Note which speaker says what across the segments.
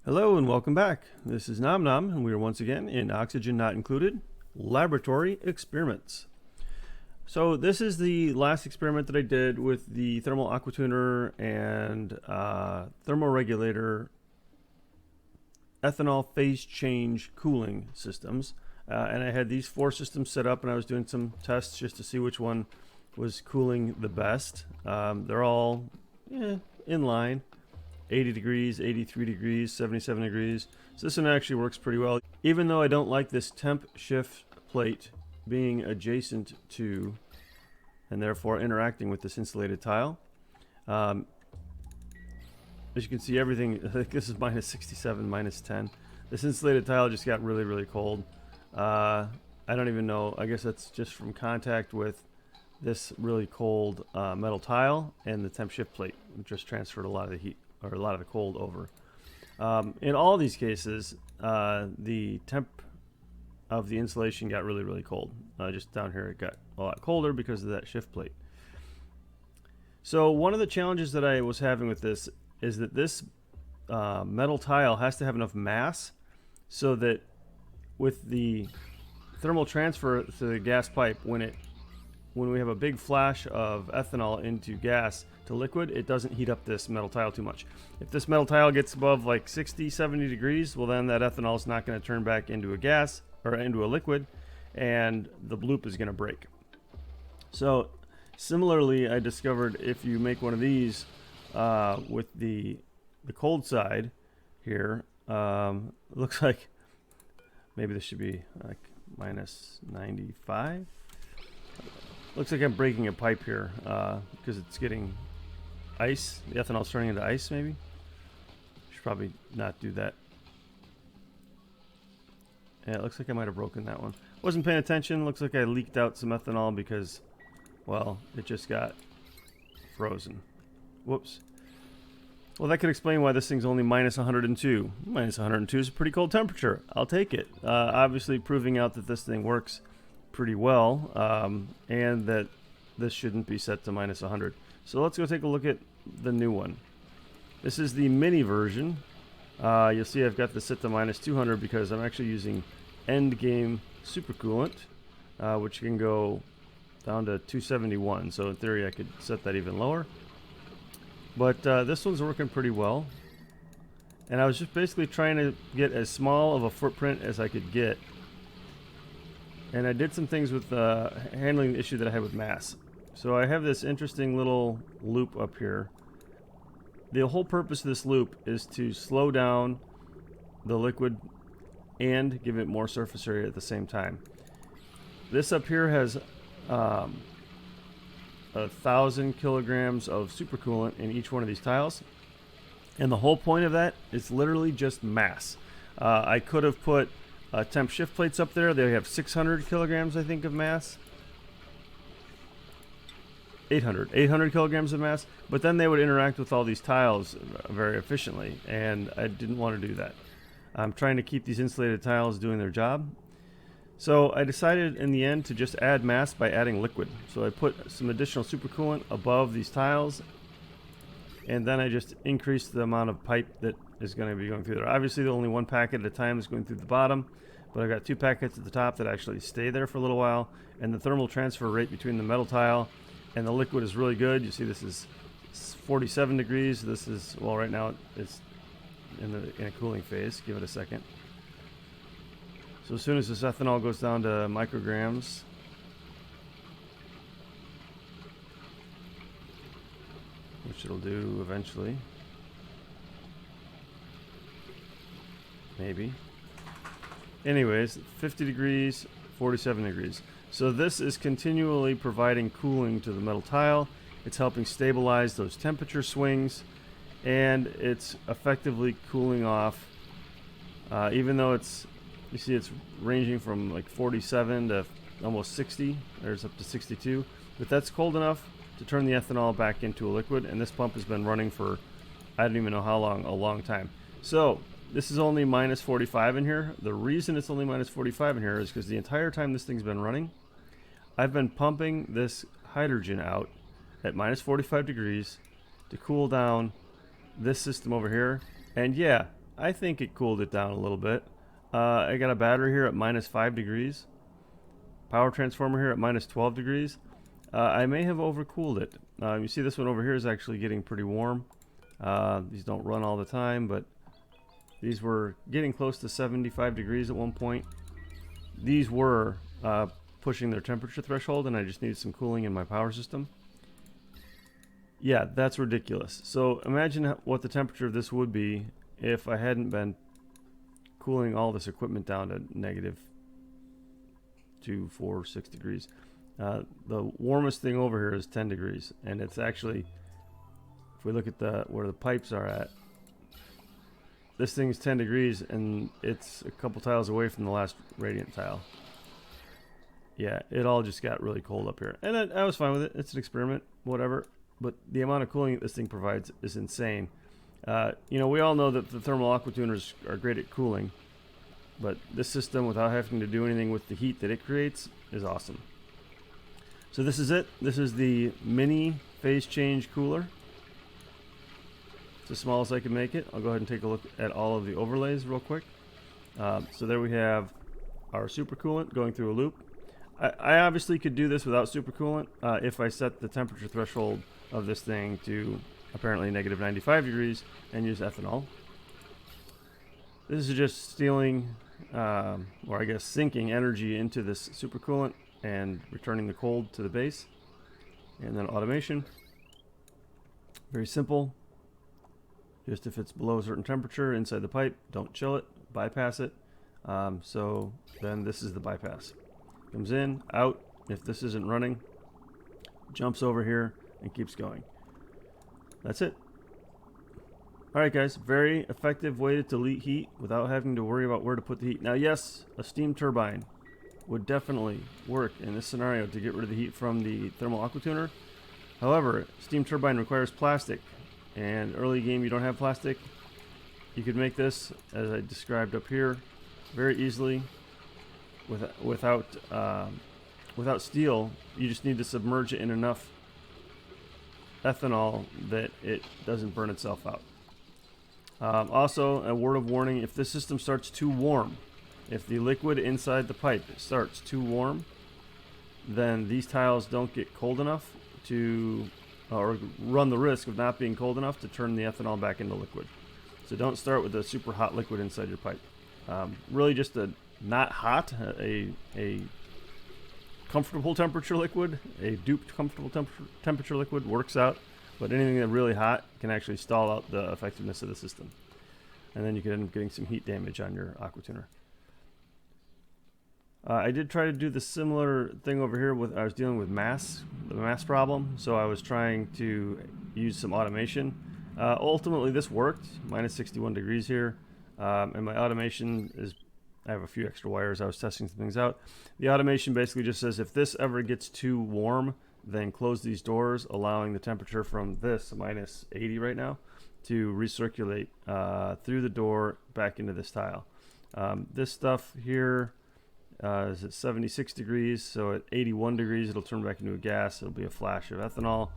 Speaker 1: Hello and welcome back. This is Nom Nom, and we are once again in Oxygen Not Included Laboratory Experiments. So this is the last experiment that I did with the thermal aquatuner and thermoregulator ethanol phase change cooling systems. And I had these four systems set up, and I was doing some tests just to see which one was cooling the best. They're all in line. 80 degrees, 83 degrees, 77 degrees. So this one actually works pretty well. Even though I don't like this temp shift plate being adjacent to and therefore interacting with this insulated tile. As you can see, everything, I think this is minus 67, minus 10. This insulated tile just got really, really cold. I don't even know, I guess that's just from contact with this really cold metal tile, and the temp shift plate just transferred a lot of the heat, or a lot of the cold over. In all these cases, the temp of the insulation got really, really cold. Just down here it got a lot colder because of that shift plate. So one of the challenges that I was having with this is that this metal tile has to have enough mass so that with the thermal transfer to the gas pipe, when we have a big flash of ethanol into gas to liquid, it doesn't heat up this metal tile too much. If this metal tile gets above like 60, 70 degrees, well then that ethanol is not going to turn back into a gas or into a liquid, and the loop is going to break. So similarly, I discovered if you make one of these with the cold side here, looks like maybe this should be like minus 95. Looks like I'm breaking a pipe here because it's getting ice. The ethanol's turning into ice, maybe. Should probably not do that. Yeah, it looks like I might have broken that one. Wasn't paying attention. Looks like I leaked out some ethanol because, well, it just got frozen. Whoops. Well, that could explain why this thing's only minus 102. Minus 102 is a pretty cold temperature. I'll take it. Obviously proving out that this thing works pretty well, and that this shouldn't be set to minus 100. So let's go take a look at the new one. This is the mini version. You'll see I've got this set to minus 200 because I'm actually using end game supercoolant, which can go down to 271. So in theory I could set that even lower. But this one's working pretty well. And I was just basically trying to get as small of a footprint as I could get. And I did some things with handling the issue that I had with mass. So I have this interesting little loop up here. The whole purpose of this loop is to slow down the liquid and give it more surface area at the same time. This up here has 1,000 kilograms of supercoolant in each one of these tiles. And the whole point of that is literally just mass. I could have put temp shift plates up there. They have 600 kilograms, I think, of mass. 800 kilograms of mass. But then they would interact with all these tiles very efficiently, and I didn't want to do that. I'm trying to keep these insulated tiles doing their job. So I decided in the end to just add mass by adding liquid. So I put some additional supercoolant above these tiles, and then I just increased the amount of pipe that is going to be going through there. Obviously, only one packet at a time is going through the bottom, but I've got two packets at the top that actually stay there for a little while, and the thermal transfer rate between the metal tile and the liquid is really good. You see this is 47 degrees. This is, well, right now it's in a cooling phase. Give it a second. So as soon as this ethanol goes down to micrograms, which it'll do eventually, maybe. Anyways, 50 degrees, 47 degrees. So this is continually providing cooling to the metal tile. It's helping stabilize those temperature swings, and it's effectively cooling off, even though it's, you see it's ranging from like 47 to almost 60. There's up to 62. But that's cold enough to turn the ethanol back into a liquid, and this pump has been running for, I don't even know how long, a long time. So this is only minus 45 in here. The reason it's only minus 45 in here is because the entire time this thing's been running, I've been pumping this hydrogen out at minus 45 degrees to cool down this system over here. And yeah, I think it cooled it down a little bit. I got a battery here at -5 degrees. Power transformer here at -12 degrees. I may have overcooled it. You see this one over here is actually getting pretty warm. These don't run all the time, but these were getting close to 75 degrees at one point. These were pushing their temperature threshold, and I just needed some cooling in my power system. Yeah, that's ridiculous. So imagine what the temperature of this would be if I hadn't been cooling all this equipment down to -2, 4, 6 degrees. The warmest thing over here is 10 degrees, and it's actually, if we look at where the pipes are at, this thing's 10 degrees, and it's a couple tiles away from the last radiant tile. Yeah, it all just got really cold up here, and I was fine with it. It's an experiment, whatever. But the amount of cooling that this thing provides is insane. You know, we all know that the thermal aqua tuners are great at cooling, but this system, without having to do anything with the heat that it creates, is awesome. So this is it. This is the mini phase change cooler. It's as small as I can make it. I'll go ahead and take a look at all of the overlays real quick. So there we have our supercoolant going through a loop. I obviously could do this without supercoolant if I set the temperature threshold of this thing to apparently -95 degrees and use ethanol. This is just stealing, or I guess sinking energy into this supercoolant and returning the cold to the base. And then automation. Very simple. Just if it's below a certain temperature inside the pipe, don't chill it, bypass it. So then this is the bypass. Comes in, out. If this isn't running, jumps over here and keeps going. That's it. Alright guys, very effective way to delete heat without having to worry about where to put the heat. Now yes, a steam turbine would definitely work in this scenario to get rid of the heat from the thermal aqua tuner. However, steam turbine requires plastic, and early game you don't have plastic. You could make this, as I described up here, very easily. Without steel. You just need to submerge it in enough ethanol that it doesn't burn itself out. Also, a word of warning: if this system starts too warm, if the liquid inside the pipe starts too warm, then these tiles don't get cold enough to, or run the risk of not being cold enough to turn the ethanol back into liquid. So don't start with a super hot liquid inside your pipe. Really just a not hot, a comfortable temperature liquid, a duped comfortable temperature liquid works out, but anything that's really hot can actually stall out the effectiveness of the system. And then you can end up getting some heat damage on your aqua tuner. I did try to do the similar thing over here with, I was dealing with the mass problem, so I was trying to use some automation. Ultimately this worked, -61 degrees here, and my automation is, I have a few extra wires. I was testing some things out. The automation basically just says if this ever gets too warm, then close these doors, allowing the temperature from this -80 right now to recirculate through the door back into this tile. This stuff here is at 76 degrees, so at 81 degrees it'll turn back into a gas. It'll be a flash of ethanol.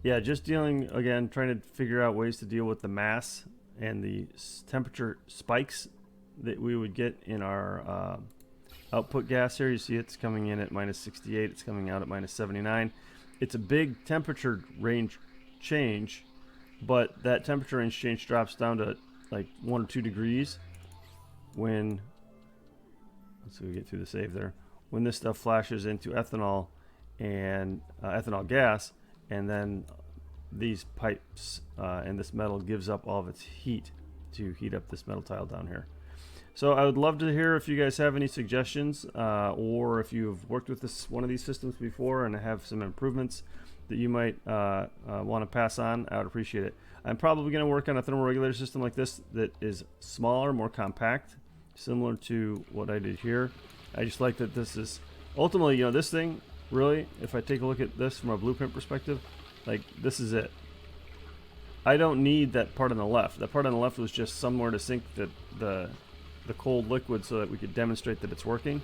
Speaker 1: Yeah, just dealing, again, trying to figure out ways to deal with the mass and the temperature spikes that we would get in our output gas here. You see it's coming in at -68, it's coming out at -79. It's a big temperature range change, but that temperature range change drops down to like 1 or 2 degrees when, let's see if we get through the save there, when this stuff flashes into ethanol and ethanol gas, and then these pipes and this metal gives up all of its heat to heat up this metal tile down here. So I would love to hear if you guys have any suggestions, or if you've worked with one of these systems before and have some improvements that you might want to pass on. I would appreciate it. I'm probably going to work on a thermal regulator system like this that is smaller, more compact, similar to what I did here. I just like that this is ultimately, you know, this thing really, if I take a look at this from a blueprint perspective, like, this is it. I don't need that part on the left. That part on the left was just somewhere to sink the cold liquid so that we could demonstrate that it's working.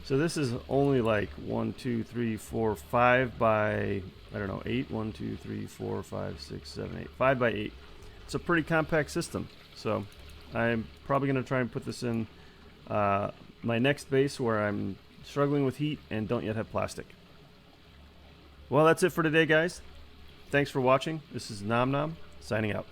Speaker 1: So this is only like 1, 2, 3, 4, 5 by, I don't know, 8. 1, 2, 3, 4, 5, 6, 7, 8. 5 by 8. it's a pretty compact system. So I'm probably going to try and put this in my next base where I'm struggling with heat and don't yet have plastic. Well, that's it for today, guys. Thanks for watching. This is Nom Nom, signing out.